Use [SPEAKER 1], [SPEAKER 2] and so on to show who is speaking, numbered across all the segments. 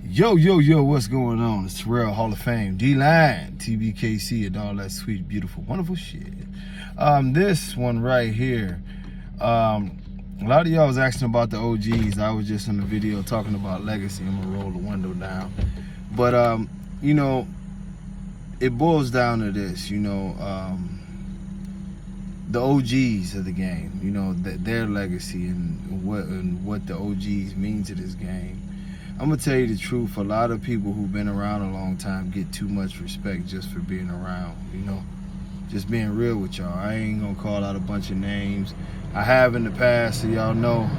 [SPEAKER 1] Yo, what's going on? It's Terrell, Hall of Fame, D-Line, TBKC, and all that sweet, beautiful, wonderful shit. This one right here, a lot of y'all was asking about the OGs. I was just in the video talking about legacy. I'm gonna roll the window down. But, you know, it boils down to this, you know, the OGs of the game, you know, their legacy and what the OGs mean to this game. I'm gonna tell you the truth, a lot of people who've been around a long time get too much respect just for being around, you know. Just being real with y'all. I ain't gonna call out a bunch of names. I have in the past, so y'all know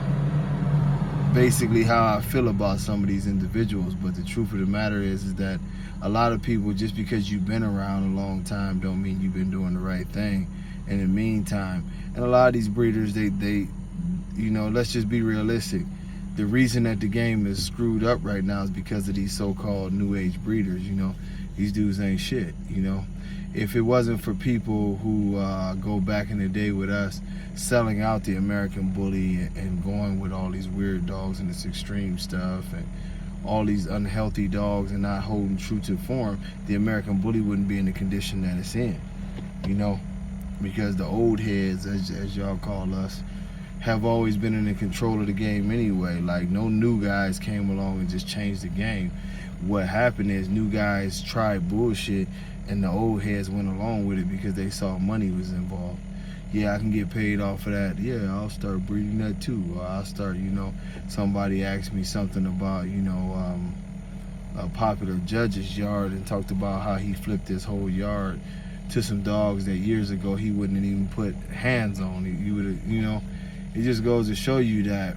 [SPEAKER 1] basically how I feel about some of these individuals, but the truth of the matter is that a lot of people, just because you've been around a long time don't mean you've been doing the right thing in the meantime. And a lot of these breeders, they you know, let's just be realistic. The reason that the game is screwed up right now is because of these so-called new age breeders, you know. These dudes ain't shit, you know. If it wasn't for people who go back in the day with us selling out the American Bully and going with all these weird dogs and this extreme stuff and all these unhealthy dogs and not holding true to form, the American Bully wouldn't be in the condition that it's in, you know. Because the old heads, as y'all call us, have always been in the control of the game anyway. Like, no new guys came along and just changed the game. What happened is new guys tried bullshit and the old heads went along with it because they saw money was involved. Yeah, I can get paid off of that. Yeah, I'll start breeding that too. Or I'll start, you know, somebody asked me something about, you know, a popular judge's yard and talked about how he flipped his whole yard to some dogs that years ago he wouldn't even put hands on. You would have, you know. It just goes to show you that,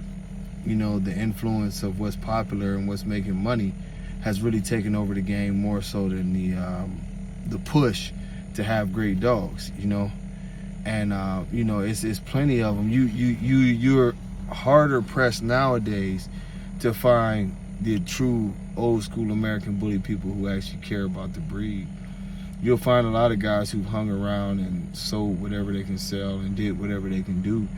[SPEAKER 1] you know, the influence of what's popular and what's making money has really taken over the game more so than the push to have great dogs, you know. And you know, it's plenty of them. You're harder pressed nowadays to find the true old school American Bully people who actually care about the breed. You'll find a lot of guys who've hung around and sold whatever they can sell and did whatever they can do.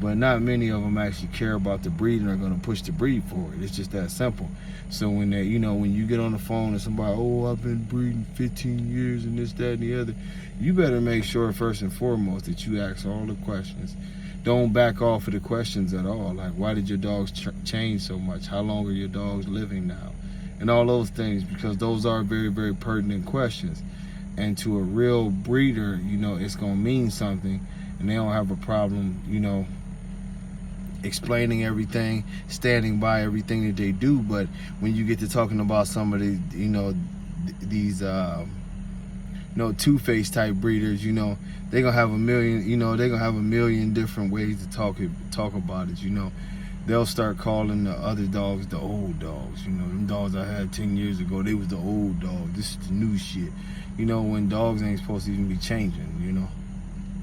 [SPEAKER 1] But not many of them actually care about the breed and are going to push the breed forward. It's just that simple. So when they, you know, when you get on the phone and somebody, oh, I've been breeding 15 years and this, that, and the other, you better make sure first and foremost that you ask all the questions. Don't back off of the questions at all. Like, why did your dogs change so much? How long are your dogs living now? And all those things, because those are very, very pertinent questions. And to a real breeder, you know, it's going to mean something, and they don't have a problem, you know, explaining everything, standing by everything that they do. But when you get to talking about some of the, you know, these you know, two-faced type breeders, you know, they're gonna have a million, you know, they're gonna have a million different ways to talk about it, you know. They'll start calling the other dogs the old dogs, you know. Them dogs I had 10 years ago, they was the old dog. This is the new shit, you know, when dogs ain't supposed to even be changing, you know.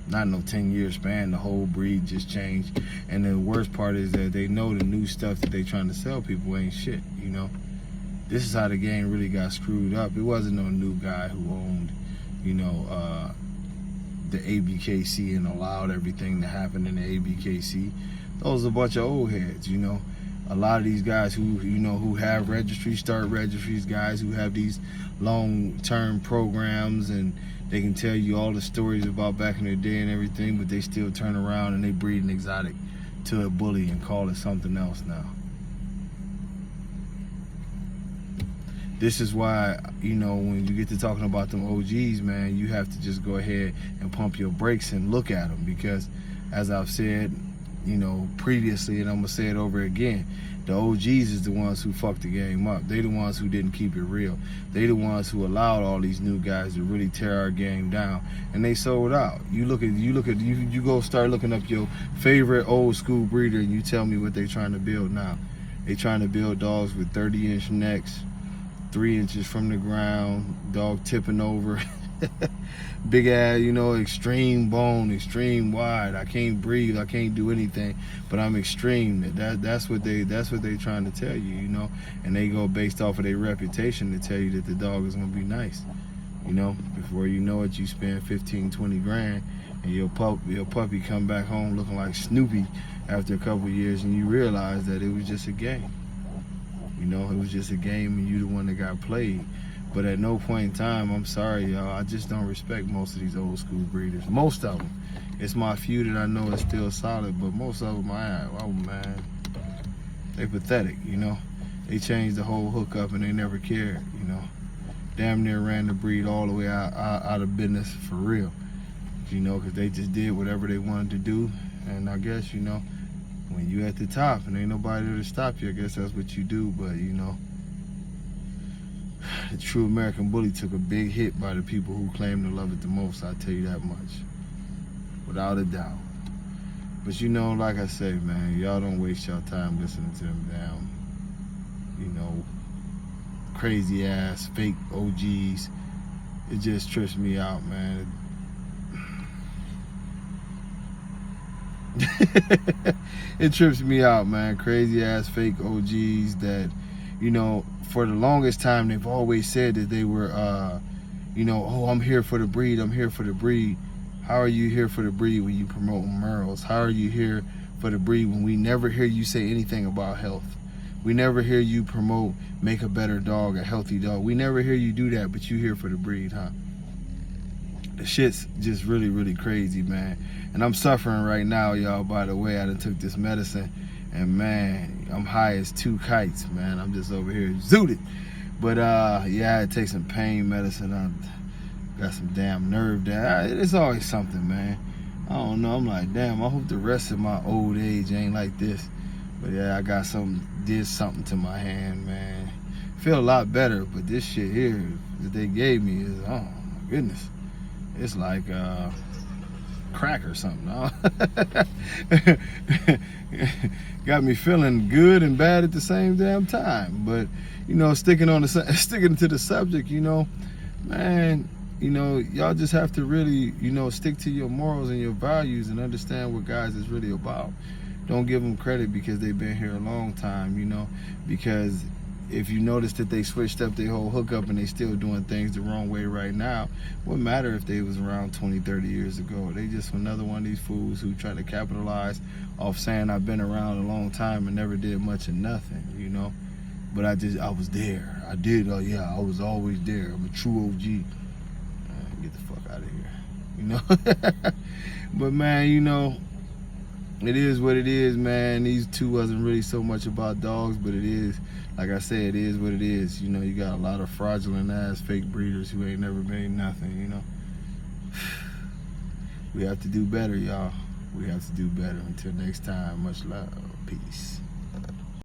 [SPEAKER 1] Not no 10-year span, the whole breed just changed. And the worst part is that they know the new stuff that they trying to sell people ain't shit, you know. This is how the game really got screwed up. It wasn't no new guy who owned, you know, the ABKC and allowed everything to happen in the ABKC. Those are a bunch of old heads, you know. A lot of these guys who, you know, who have registries, start registries, guys who have these long-term programs, and they can tell you all the stories about back in the day and everything, but they still turn around and they breed an exotic to a bully and call it something else now. This is why, you know, when you get to talking about them OGs, man, you have to just go ahead and pump your brakes and look at them, because as I've said, you know, previously, and I'm gonna say it over again, the OGs is the ones who fucked the game up. They the ones who didn't keep it real. They the ones who allowed all these new guys to really tear our game down, and they sold out. You go start looking up your favorite old school breeder, and you tell me what they trying to build now. They trying to build dogs with 30-inch necks, 3 inches from the ground, dog tipping over. Big ass, you know, extreme bone, extreme wide. I can't breathe, I can't do anything, but I'm extreme. That's what they trying to tell you, you know. And they go based off of their reputation to tell you that the dog is gonna be nice, you know. Before you know it, you spend 15, 20 grand, and your puppy come back home looking like Snoopy after a couple of years, and you realize that it was just a game. You know, it was just a game and you the one that got played. But at no point in time, I'm sorry, y'all, I just don't respect most of these old school breeders. Most of them. It's my few that I know is still solid, but most of them, oh man, they pathetic, you know. They changed the whole hookup and they never cared, you know. Damn near ran the breed all the way out of business for real, you know, because they just did whatever they wanted to do. And I guess, you know, when you at the top and ain't nobody there to stop you, I guess that's what you do. But, you know, the true American bully took a big hit by the people who claim to love it the most, I'll tell you that much, without a doubt. But, you know, like I say, man, y'all don't waste your time listening to them damn, you know, crazy ass fake OGs. It just trips me out, man. It trips me out, man. Crazy ass fake OGs that, you know, for the longest time they've always said that they were you know, oh, I'm here for the breed, I'm here for the breed. How are you here for the breed when you promote Merles? How are you here for the breed when we never hear you say anything about health? We never hear you promote make a better dog, a healthy dog. We never hear you do that, but you here for the breed, huh? The shit's just really, really crazy, man. And I'm suffering right now, y'all, by the way. I done took this medicine, and man, I'm high as two kites, man. I'm just over here zooted. But yeah, I take some pain medicine. I got some damn nerve down. It's always something, man. I don't know. I'm like, damn, I hope the rest of my old age ain't like this. But yeah, I got did something to my hand, man. Feel a lot better, but this shit here that they gave me is, oh my goodness. It's like crack or something. Got me feeling good and bad at the same damn time. But, you know, sticking to the subject, you know, man, you know, y'all just have to really, you know, stick to your morals and your values and understand what guys is really about. Don't give them credit because they've been here a long time, you know, because if you notice that they switched up their whole hookup and they still doing things the wrong way right now, what matter if they was around 20, 30 years ago? They just another one of these fools who try to capitalize off saying I've been around a long time and never did much of nothing, you know? But I was there. I did, yeah, I was always there. I'm a true OG. Get the fuck out of here, you know? But man, you know, it is what it is, man. These two wasn't really so much about dogs, but it is, like I said, it is what it is. You know, you got a lot of fraudulent ass fake breeders who ain't never made nothing, you know. We have to do better, y'all. We have to do better. Until next time, much love. Peace.